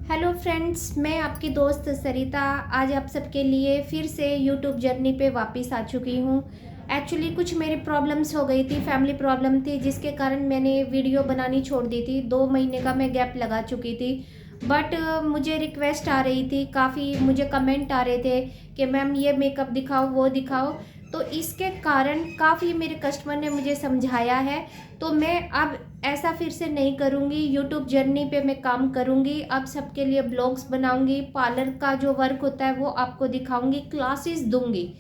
Hello friends, मैं आपकी दोस्त सरिता आज आप सबके लिए फिर से यूट्यूब जर्नी पे वापस आ चुकी हूँ। एक्चुअली कुछ मेरी प्रॉब्लम्स हो गई थी, फैमिली प्रॉब्लम थी, जिसके कारण मैंने वीडियो बनानी छोड़ दी थी। 2 महीने का मैं गैप लगा चुकी थी। बट मुझे रिक्वेस्ट आ रही थी, काफ़ी मुझे कमेंट आ रहे थे कि मैम ये मेकअप दिखाओ, वो दिखाओ। तो इसके कारण काफ़ी मेरे कस्टमर ने मुझे समझाया है। तो मैं अब ऐसा फिर से नहीं करूँगी। यूट्यूब जर्नी पे मैं काम करूँगी। अब सबके लिए ब्लॉग्स बनाऊँगी, पार्लर का जो वर्क होता है वो आपको दिखाऊँगी, क्लासेस दूँगी।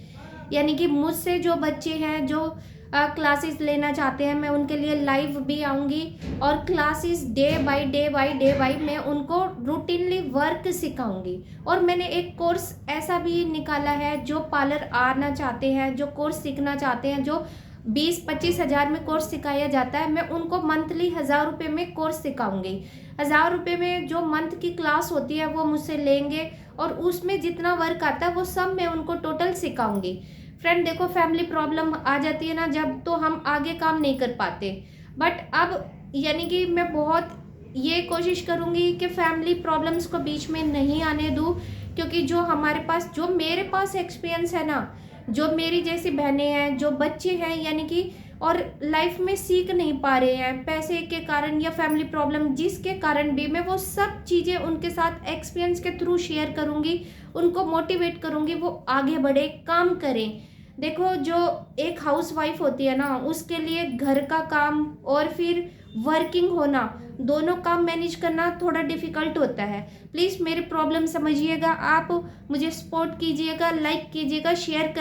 यानी कि मुझसे जो बच्चे हैं जो क्लासेस लेना चाहते हैं, मैं उनके लिए लाइव भी आऊँगी और क्लासेस डे बाय डे मैं उनको रूटीनली वर्क सिखाऊँगी। और मैंने एक कोर्स ऐसा भी निकाला है, जो पार्लर आना चाहते हैं, जो कोर्स सीखना चाहते हैं, जो 20-25 हज़ार में कोर्स सिखाया जाता है, मैं उनको मंथली 1000 रुपये में कोर्स सिखाऊंगी। 1000 रुपये में जो मंथ की क्लास होती है वो मुझसे लेंगे और उसमें जितना वर्क आता है वो सब मैं उनको टोटल सिखाऊंगी। फ्रेंड देखो, फैमिली प्रॉब्लम आ जाती है ना जब, तो हम आगे काम नहीं कर पाते। बट अब यानी कि मैं बहुत ये कोशिश करूंगी कि फैमिली प्रॉब्लम्स को बीच में नहीं आने दूँ, क्योंकि जो हमारे पास, जो मेरे पास एक्सपीरियंस है ना, जो मेरी जैसी बहनें हैं, जो बच्चे हैं, यानी कि और लाइफ में सीख नहीं पा रहे हैं पैसे के कारण या फैमिली प्रॉब्लम जिसके कारण भी, मैं वो सब चीज़ें उनके साथ एक्सपीरियंस के थ्रू शेयर करूँगी, उनको मोटिवेट करूँगी, वो आगे बढ़े, काम करें। देखो, जो एक हाउस वाइफ होती है ना, उसके लिए घर का काम और फिर वर्किंग होना, दोनों काम मैनेज करना थोड़ा डिफिकल्ट होता है। प्लीज़ मेरी प्रॉब्लम समझिएगा, आप मुझे सपोर्ट कीजिएगा, लाइक कीजिएगा, शेयर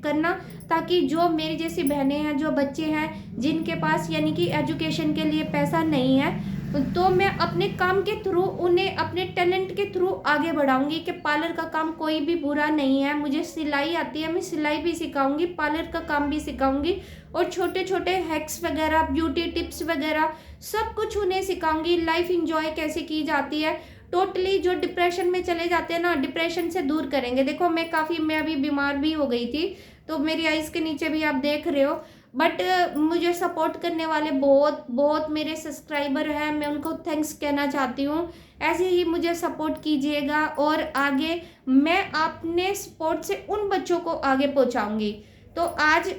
करना, ताकि जो मेरी जैसी बहनें हैं, जो बच्चे हैं, जिनके पास यानी कि एजुकेशन के लिए पैसा नहीं है, तो मैं अपने काम के थ्रू उन्हें अपने टैलेंट के थ्रू आगे बढ़ाऊंगी कि पार्लर का काम कोई भी बुरा नहीं है। मुझे सिलाई आती है, मैं सिलाई भी सिखाऊंगी, पार्लर का काम भी सिखाऊंगी और छोटे छोटे हैक्स वगैरह, ब्यूटी टिप्स वगैरह सब कुछ उन्हें सिखाऊंगी। लाइफ इंजॉय कैसे की जाती है, टोटली जो डिप्रेशन में चले जाते हैं ना, डिप्रेशन से दूर करेंगे। देखो, मैं अभी बीमार भी हो गई थी, तो मेरी आइज़ के नीचे भी आप देख रहे हो। बट मुझे सपोर्ट करने वाले बहुत बहुत मेरे सब्सक्राइबर हैं, मैं उनको थैंक्स कहना चाहती हूँ। ऐसे ही मुझे सपोर्ट कीजिएगा और आगे मैं अपने सपोर्ट से उन बच्चों को आगे पहुँचाऊँगी। तो आज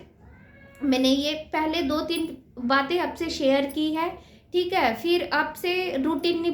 मैंने ये पहले 2-3 बातें आपसे शेयर की है, ठीक है। फिर आपसे रूटीनली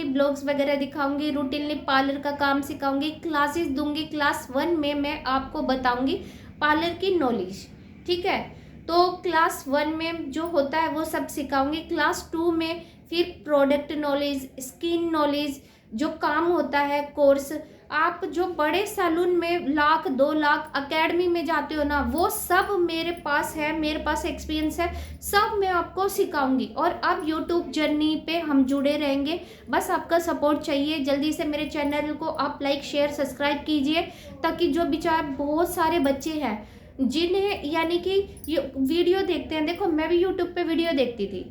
ब्लॉग्स वगैरह दिखाऊंगी, रूटीनली पार्लर का काम सिखाऊंगी, क्लासेस दूंगी। क्लास 1 में मैं आपको बताऊंगी पार्लर की नॉलेज, ठीक है। तो क्लास 1 में जो होता है वो सब सिखाऊंगी। क्लास 2 में फिर प्रोडक्ट नॉलेज, स्किन नॉलेज, जो काम होता है कोर्स, आप जो बड़े सैलून में 1 लाख 2 लाख एकेडमी में जाते हो ना, वो सब मेरे पास है, मेरे पास एक्सपीरियंस है, सब मैं आपको सिखाऊंगी। और अब यूट्यूब जर्नी पे हम जुड़े रहेंगे, बस आपका सपोर्ट चाहिए। जल्दी से मेरे चैनल को आप लाइक शेयर सब्सक्राइब कीजिए, ताकि जो बेचारे बहुत सारे बच्चे हैं जिन्हें यानी कि ये वीडियो देखते हैं। देखो, मैं भी यूट्यूब पे वीडियो देखती थी।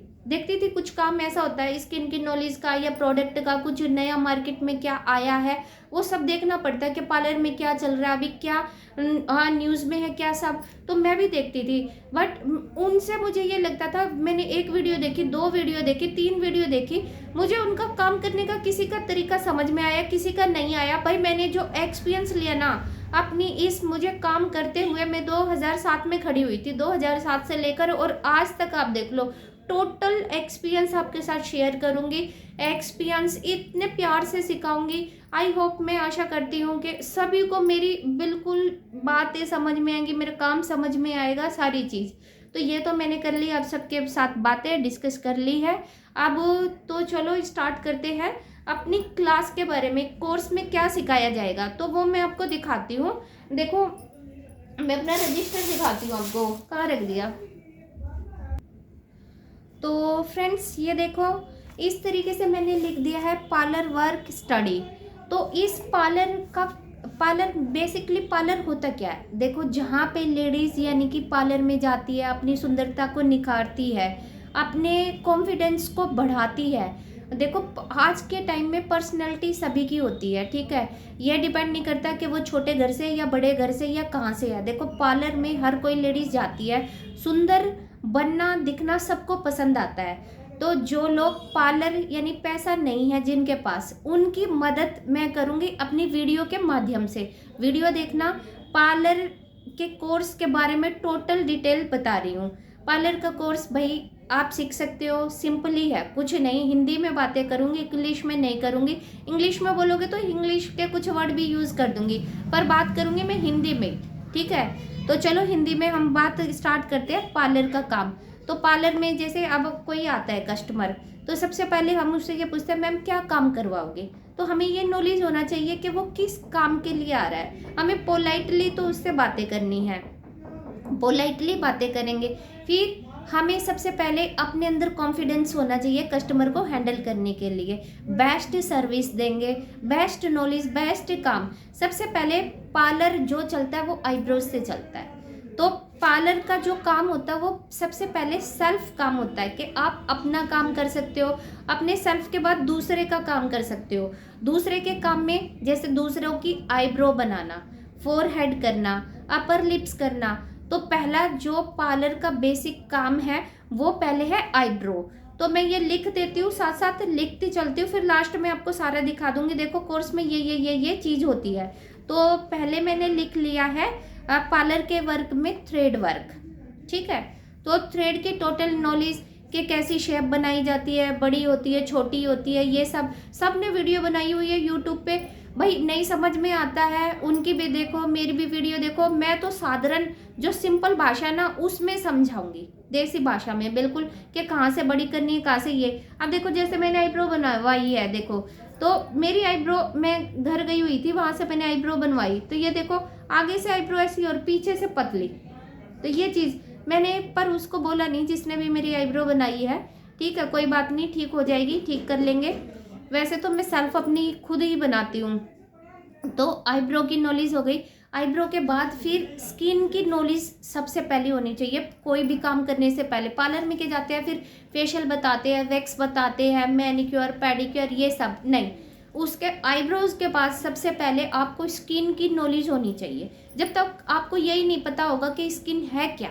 कुछ काम ऐसा होता है स्किन की नॉलेज का या प्रोडक्ट का, कुछ नया मार्केट में क्या आया है वो सब देखना पड़ता है कि पार्लर में क्या चल रहा है अभी, क्या हाँ न्यूज़ में है क्या सब, तो मैं भी देखती थी। बट उनसे मुझे ये लगता था, मैंने 1 वीडियो देखी, 2 वीडियो देखी, 3 वीडियो देखी, मुझे उनका काम करने का किसी का तरीका समझ में आया, किसी का नहीं आया। भाई मैंने जो एक्सपीरियंस लिया ना अपनी इस मुझे काम करते हुए, मैं 2007 में खड़ी हुई थी, 2007 से लेकर और आज तक आप देख लो, टोटल एक्सपीरियंस आपके साथ शेयर करूंगी। एक्सपीरियंस इतने प्यार से सिखाऊंगी। आई होप, मैं आशा करती हूँ कि सभी को मेरी बिल्कुल बातें समझ में आएंगी, मेरा काम समझ में आएगा, सारी चीज़। तो ये तो मैंने कर ली, आप सबके साथ बातें डिस्कस कर ली है। अब तो चलो स्टार्ट करते हैं अपनी क्लास के बारे में, कोर्स में क्या सिखाया जाएगा, तो वो मैं आपको दिखाती हूँ। देखो, मैं अपना रजिस्टर दिखाती हूँ आपको, कहाँ रख दिया। तो फ्रेंड्स ये देखो, इस तरीके से मैंने लिख दिया है पार्लर वर्क स्टडी। तो इस पार्लर बेसिकली पार्लर होता क्या है, देखो, जहाँ पे लेडीज़ यानी कि पार्लर में जाती है, अपनी सुंदरता को निखारती है, अपने कॉन्फिडेंस को बढ़ाती है। देखो, आज के टाइम में पर्सनैलिटी सभी की होती है, ठीक है। ये डिपेंड नहीं करता कि वो छोटे घर से या बड़े घर से या कहाँ से है। देखो, पार्लर में हर कोई लेडीज़ जाती है, सुंदर बनना, दिखना सबको पसंद आता है। तो जो लोग पार्लर यानी पैसा नहीं है जिनके पास, उनकी मदद मैं करूँगी अपनी वीडियो के माध्यम से। वीडियो देखना, पार्लर के कोर्स के बारे में टोटल डिटेल बता रही हूँ। पार्लर का कोर्स भाई आप सीख सकते हो, सिंपल ही है, कुछ नहीं। हिंदी में बातें करूँगी, इंग्लिश में नहीं करूँगी। इंग्लिश में बोलोगे तो इंग्लिश के कुछ वर्ड भी यूज़ कर दूँगी, पर बात करूँगी मैं हिंदी में, ठीक है। तो चलो हिंदी में हम बात स्टार्ट करते हैं पार्लर का काम। तो पार्लर में जैसे अब कोई आता है कस्टमर, तो सबसे पहले हम उससे ये पूछते हैं मैम क्या काम करवाओगे। तो हमें ये नॉलेज होना चाहिए कि वो किस काम के लिए आ रहा है। हमें पोलाइटली तो उससे बातें करनी है, पोलाइटली बातें करेंगे। फिर हमें सबसे पहले अपने अंदर कॉन्फिडेंस होना चाहिए कस्टमर को हैंडल करने के लिए। बेस्ट सर्विस देंगे, बेस्ट नॉलेज, बेस्ट काम। सबसे पहले पार्लर जो चलता है वो आईब्रोज से चलता है। तो पार्लर का जो काम होता है वो सबसे पहले सेल्फ काम होता है कि आप अपना काम कर सकते हो, अपने सेल्फ के बाद दूसरे का काम कर सकते हो। दूसरे के काम में जैसे दूसरों की आईब्रो बनाना, फोरहेड करना, अपर लिप्स करना। तो पहला जो पार्लर का बेसिक काम है वो पहले है आईब्रो। तो मैं ये लिख देती हूँ, साथ साथ लिखती चलती हूँ, फिर लास्ट में आपको सारा दिखा दूंगी। देखो कोर्स में ये चीज़ होती है। तो पहले मैंने लिख लिया है पार्लर के वर्क में थ्रेड वर्क, ठीक है। तो थ्रेड की टोटल नॉलेज कि कैसी शेप बनाई जाती है, बड़ी होती है, छोटी होती है, ये सब ने वीडियो बनाई हुई है यूट्यूब पे। भाई नहीं समझ में आता है उनकी भी देखो, मेरी भी वीडियो देखो। मैं तो साधारण जो सिंपल भाषा ना उसमें समझाऊंगी, देसी भाषा में बिल्कुल, कि कहाँ से बड़ी करनी है, कहाँ से ये। अब देखो जैसे मैंने आईब्रो बनवाई है, देखो तो मेरी आईब्रो, मैं घर गई हुई थी, वहां से मैंने आईब्रो बनवाई। तो ये देखो आगे से आईब्रो ऐसी और पीछे से पतली। तो ये चीज़ मैंने पर उसको बोला नहीं जिसने भी मेरी आईब्रो बनाई है, ठीक है कोई बात नहीं, ठीक हो जाएगी, ठीक कर लेंगे। वैसे तो मैं सेल्फ अपनी खुद ही बनाती हूँ। तो आईब्रो की नॉलेज हो गई। आईब्रो के बाद फिर स्किन की नॉलेज सबसे पहले होनी चाहिए। कोई भी काम करने से पहले पार्लर में क्या जाते हैं, फिर फेशियल बताते हैं, वैक्स बताते हैं, मैनिक्योर पेडिक्योर, ये सब नहीं। उसके आईब्रोज के बाद सबसे पहले आपको स्किन की नॉलेज होनी चाहिए। जब तक आपको यही नहीं पता होगा कि स्किन है क्या,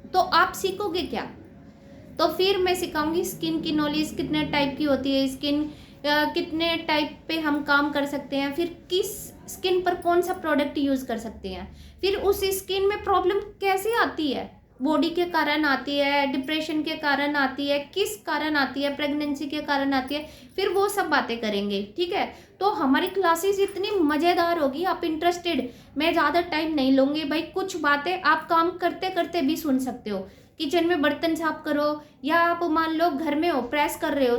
तो आप सीखोगे क्या। तो फिर मैं सिखाऊंगी स्किन की नॉलेज, कितने टाइप की होती है स्किन, कितने टाइप पे हम काम कर सकते हैं, फिर किस स्किन पर कौन सा प्रोडक्ट यूज़ कर सकते हैं, फिर उस स्किन में प्रॉब्लम कैसे आती है, बॉडी के कारण आती है, डिप्रेशन के कारण आती है, किस कारण आती है, प्रेगनेंसी के कारण आती है, फिर वो सब बातें करेंगे, ठीक है। तो हमारी क्लासेस इतनी मज़ेदार होगी, आप इंटरेस्टेड, मैं ज़्यादा टाइम नहीं लूँगी भाई। कुछ बातें आप काम करते करते भी सुन सकते हो। किचन में बर्तन साफ करो, या आप मान लो घर में हो, प्रेस कर रहे हो,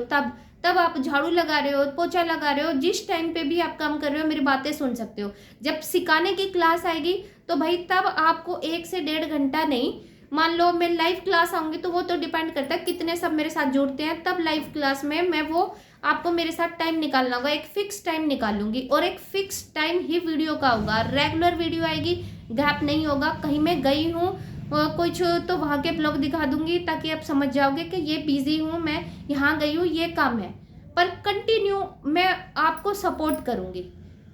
तब आप झाड़ू लगा रहे हो, पोछा लगा रहे हो, जिस टाइम पे भी आप काम कर रहे हो मेरी बातें सुन सकते हो। जब सिखाने की क्लास आएगी तो भाई तब आपको 1 से 1.5 घंटा नहीं, मान लो मैं लाइव क्लास आऊँगी तो वो तो डिपेंड करता है कितने सब मेरे साथ जुड़ते हैं। तब लाइव क्लास में मैं वो आपको मेरे साथ टाइम निकालना होगा, एक फिक्स टाइम निकालूंगी, और एक फिक्स टाइम ही वीडियो का होगा। रेगुलर वीडियो आएगी, गैप नहीं होगा। कहीं मैं गई हूँ कुछ तो वहाँ के ब्लॉग दिखा दूंगी ताकि आप समझ जाओगे कि ये बिजी हूँ, मैं यहाँ गई हूँ, ये काम है। पर कंटिन्यू मैं आपको सपोर्ट करूँगी,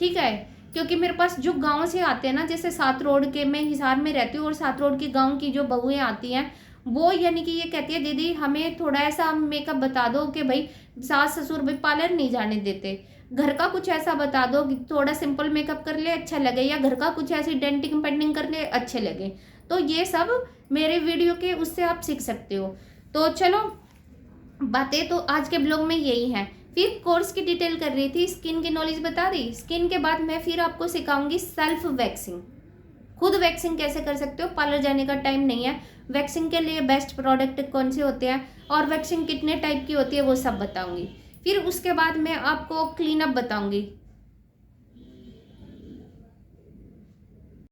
ठीक है। क्योंकि मेरे पास जो गांव से आते हैं ना, जैसे 7 रोड के, मैं हिसार में रहती हूँ, और 7 रोड की गांव की जो बहुएं आती हैं वो यानी कि ये कहती है दीदी हमें थोड़ा ऐसा मेकअप बता दो कि भाई सास ससुर भाई पार्लर नहीं जाने देते, घर का कुछ ऐसा बता दो कि थोड़ा सिंपल मेकअप कर ले अच्छा लगे, या घर का कुछ ऐसी डेंटिंग पेंटिंग कर ले अच्छे लगे। तो ये सब मेरे वीडियो के उससे आप सीख सकते हो। तो चलो बातें तो आज के ब्लॉग में यही है। फिर कोर्स की डिटेल कर रही थी, स्किन की नॉलेज बता दी। स्किन के बाद मैं फिर आपको सिखाऊंगी सेल्फ वैक्सिंग, खुद वैक्सिंग कैसे कर सकते हो। पार्लर जाने का टाइम नहीं है, वैक्सिंग के लिए बेस्ट प्रोडक्ट कौन से होते हैं और वैक्सिंग कितने टाइप की होती है वो सब बताऊंगी। फिर उसके बाद मैं आपको क्लीन अप बताऊंगी